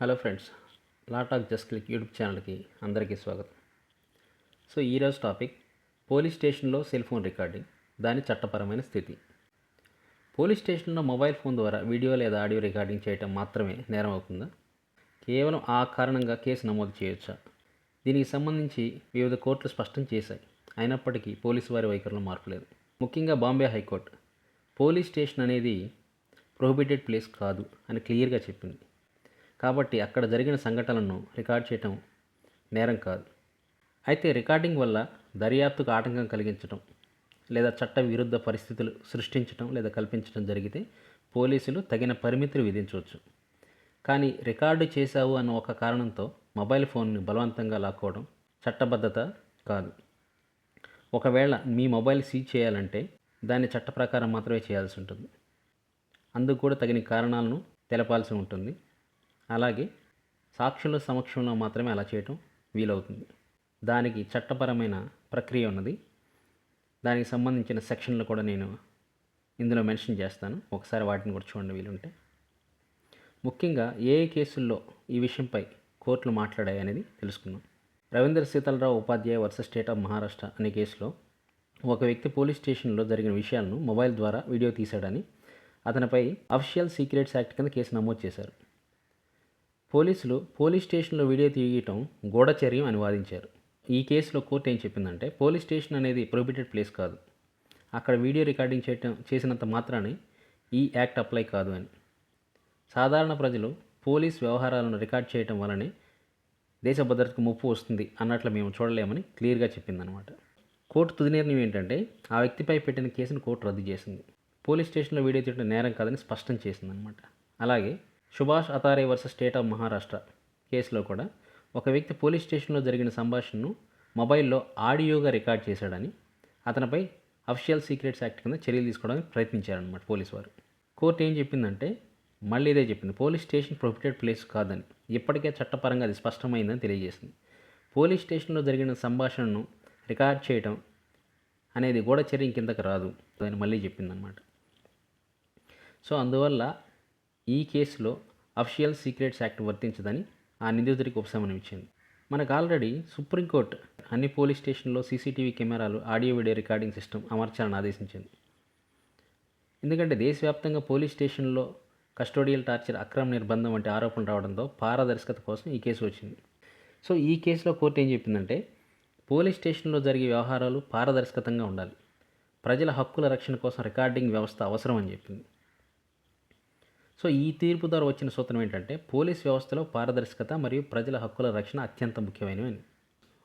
Hello friends, లా talk just click YouTube ఛానల్కి అందరికీ స్వాగతం. సో ఈరోజు టాపిక్ పోలీస్ స్టేషన్లో సెల్ ఫోన్ రికార్డింగ్, దాని చట్టపరమైన స్థితి. పోలీస్ స్టేషన్లో మొబైల్ ఫోన్ ద్వారా వీడియో లేదా ఆడియో రికార్డింగ్ చేయటం మాత్రమే నేరం అవుతుందా? కేవలం ఆ కారణంగా కేసు నమోదు చేయొచ్చా? దీనికి సంబంధించి వివిధ కోర్టులు స్పష్టం చేశాయి. అయినప్పటికీ పోలీసు వారి వైఖరిలో మార్పు లేదు. ముఖ్యంగా బాంబే హైకోర్టు పోలీస్ స్టేషన్ అనేది ప్రొహిబిటెడ్ ప్లేస్ కాదు అని క్లియర్గా చెప్పింది. కాబట్టి అక్కడ జరిగిన సంఘటనలను రికార్డ్ చేయటం నేరం కాదు. అయితే రికార్డింగ్ వల్ల దర్యాప్తుకు ఆటంకం కలిగించడం లేదా చట్ట విరుద్ధ పరిస్థితులు సృష్టించడం లేదా కల్పించడం జరిగితే పోలీసులు తగిన పరిమితులు విధించవచ్చు. కానీ రికార్డు చేశావు అన్న ఒక కారణంతో మొబైల్ ఫోన్ని బలవంతంగా లాక్కోవడం చట్టబద్ధత కాదు. ఒకవేళ మీ మొబైల్ సీజ్ చేయాలంటే దాన్ని చట్ట ప్రకారం మాత్రమే చేయాల్సి ఉంటుంది. అందుకు కూడా తగిన కారణాలను తెలపాల్సి ఉంటుంది. అలాగే సాక్షుల సమక్షంలో మాత్రమే అలా చేయటం వీలవుతుంది. దానికి చట్టపరమైన ప్రక్రియ ఉన్నది. దానికి సంబంధించిన సెక్షన్లు కూడా నేను ఇందులో మెన్షన్ చేస్తాను. ఒకసారి వాటిని కూడా చూడండి వీలుంటే. ముఖ్యంగా ఏ కేసుల్లో ఈ విషయంపై కోర్టులు మాట్లాడాయి అనేది తెలుసుకుందాం. రవీంద్ర సీతాలరావు ఉపాధ్యాయ వర్సెస్ స్టేట్ ఆఫ్ మహారాష్ట్ర అనే కేసులో ఒక వ్యక్తి పోలీస్ స్టేషన్లో జరిగిన విషయాలను మొబైల్ ద్వారా వీడియో తీశాడని అతనిపై అఫీషియల్ సీక్రెట్స్ యాక్ట్ కింద కేసు నమోదు చేశారు. పోలీసులు పోలీస్ స్టేషన్లో వీడియో తీయటం గూఢచర్యం అని వాదించారు. ఈ కేసులో కోర్టు ఏం చెప్పిందంటే పోలీస్ స్టేషన్ అనేది ప్రొహిబిటెడ్ ప్లేస్ కాదు, అక్కడ వీడియో రికార్డింగ్ చేసినంత మాత్రానే ఈ యాక్ట్ అప్లై కాదు అని. సాధారణ ప్రజలు పోలీస్ వ్యవహారాలను రికార్డ్ చేయటం వల్లనే దేశ భద్రతకు ముప్పు వస్తుంది అన్నట్లు మేము చూడలేమని క్లియర్గా చెప్పిందనమాట. కోర్టు తుది నిర్ణయం ఏంటంటే ఆ వ్యక్తిపై పెట్టిన కేసును కోర్టు రద్దు చేసింది. పోలీస్ స్టేషన్లో వీడియో తీయడం నేరం కాదని స్పష్టం చేసిందనమాట. అలాగే Subhash Atare versus state of Maharashtra కేసులో కూడా ఒక వ్యక్తి పోలీస్ స్టేషన్లో జరిగిన సంభాషణను మొబైల్లో ఆడియోగా రికార్డ్ చేశాడని అతనిపై అఫీషియల్ సీక్రెట్స్ యాక్ట్ కింద చర్యలు తీసుకోవడానికి ప్రయత్నించారనమాట పోలీసు వారు. కోర్టు ఏం చెప్పిందంటే మళ్ళీ ఇదే చెప్పింది, పోలీస్ స్టేషన్ ప్రొహిబిటెడ్ ప్లేస్ కాదని. ఇప్పటికే చట్టపరంగా అది స్పష్టమైందని తెలియజేసింది. పోలీస్ స్టేషన్లో జరిగిన సంభాషణను రికార్డ్ చేయడం అనేది గూఢచర్యం కిందకి రాదు అని మళ్ళీ చెప్పిందనమాట. సో అందువల్ల ఈ కేసులో అఫీషియల్ సీక్రెట్స్ యాక్ట్ వర్తించదని ఆ నిందితుడికి ఉపశమనం ఇచ్చింది. మనకు ఆల్రెడీ సుప్రీంకోర్టు అన్ని పోలీస్ స్టేషన్లో సీసీటీవీ కెమెరాలు, ఆడియో వీడియో రికార్డింగ్ సిస్టమ్ అమర్చాలని ఆదేశించింది. ఎందుకంటే దేశవ్యాప్తంగా పోలీస్ స్టేషన్లో కస్టోడియల్ టార్చర్, అక్రమ నిర్బంధం వంటి ఆరోపణలు రావడంతో పారదర్శకత కోసం ఈ కేసు వచ్చింది. సో ఈ కేసులో కోర్టు ఏం చెప్పిందంటే పోలీస్ స్టేషన్లో జరిగే వ్యవహారాలు పారదర్శకతంగా ఉండాలి, ప్రజల హక్కుల రక్షణ కోసం రికార్డింగ్ వ్యవస్థ అవసరం అని చెప్పింది. సో ఈ తీర్పు ద్వారా వచ్చిన సూత్రం ఏంటంటే పోలీస్ వ్యవస్థలో పారదర్శకత మరియు ప్రజల హక్కుల రక్షణ అత్యంత ముఖ్యమైనవి.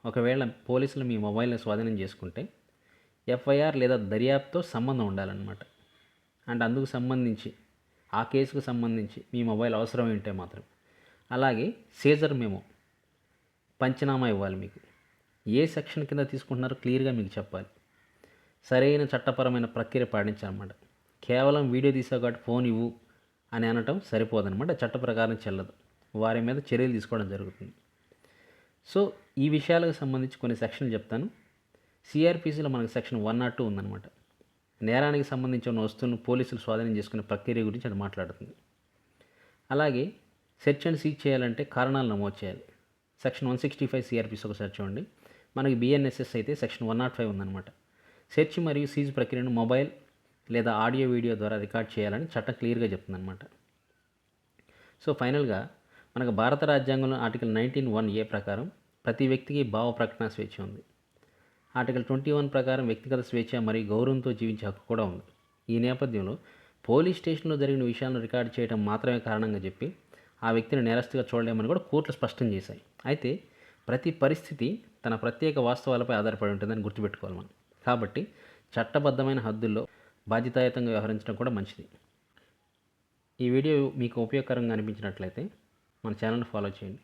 ఒకవేళ పోలీసులు మీ మొబైల్ని స్వాధీనం చేసుకుంటే ఎఫ్ఐఆర్ లేదా దర్యాప్తుతో సంబంధం ఉండాలన్నమాట. అండ్ అందుకు సంబంధించి ఆ కేసుకు సంబంధించి మీ మొబైల్ అవసరం ఏంటే మాత్రం. అలాగే సీజర్ మెమో పంచనామా ఇవ్వాలి. మీకు ఏ సెక్షన్ కింద తీసుకుంటున్నారో క్లియర్గా మీకు చెప్పాలి. సరైన చట్టపరమైన ప్రక్రియ పాటించాలన్నమాట. కేవలం వీడియో తీసావు కాబట్టి ఫోన్ ఇవ్వు అని అనటం సరిపోదన్నమాట. చట్ట ప్రకారం చెల్లదు. వారి మీద చర్యలు తీసుకోవడం జరుగుతుంది. సో ఈ విషయాలకు సంబంధించి కొన్ని సెక్షన్లు చెప్తాను. సిఆర్పిసిలో మనకు సెక్షన్ 102 ఉందన్నమాట. నేరానికి సంబంధించిన వస్తువులను పోలీసులు స్వాధీనం చేసుకునే ప్రక్రియ గురించి అది మాట్లాడుతుంది. అలాగే సెర్చ్ అండ్ సీజ్ చేయాలంటే కారణాలు నమోదు చేయాలి. సెక్షన్ 165 సిఆర్పిసి ఒకసారి చూడండి. మనకి బిఎన్ఎస్ఎస్ అయితే సెక్షన్ 105 ఉందన్నమాట. సెర్చ్ మరియు సీజ్ ప్రక్రియను మొబైల్ లేదా ఆడియో వీడియో ద్వారా రికార్డ్ చేయాలని చట్టం క్లియర్గా చెప్తుందన్నమాట. సో ఫైనల్గా మనకు భారత రాజ్యాంగంలో ఆర్టికల్ 19(1)(a) ప్రకారం ప్రతి వ్యక్తికి భావ ప్రకటన స్వేచ్ఛ ఉంది. ఆర్టికల్ 21 ప్రకారం వ్యక్తిగత స్వేచ్ఛ మరియు గౌరవంతో జీవించే హక్కు కూడా ఉంది. ఈ నేపథ్యంలో పోలీస్ స్టేషన్లో జరిగిన విషయాలను రికార్డు చేయడం మాత్రమే కారణంగా చెప్పి ఆ వ్యక్తిని నేరస్తుగా చూడలేమని కూడా కోర్టులు స్పష్టం చేశాయి. అయితే ప్రతి పరిస్థితి తన ప్రత్యేక వాస్తవాలపై ఆధారపడి ఉంటుందని గుర్తుపెట్టుకోవాలి మనం. కాబట్టి చట్టబద్ధమైన హద్దుల్లో బాధ్యతాయుతంగా వ్యవహరించడం కూడా మంచిది. ఈ వీడియో మీకు ఉపయోగకరంగా అనిపించినట్లయితే మన ఛానల్ని ఫాలో చేయండి.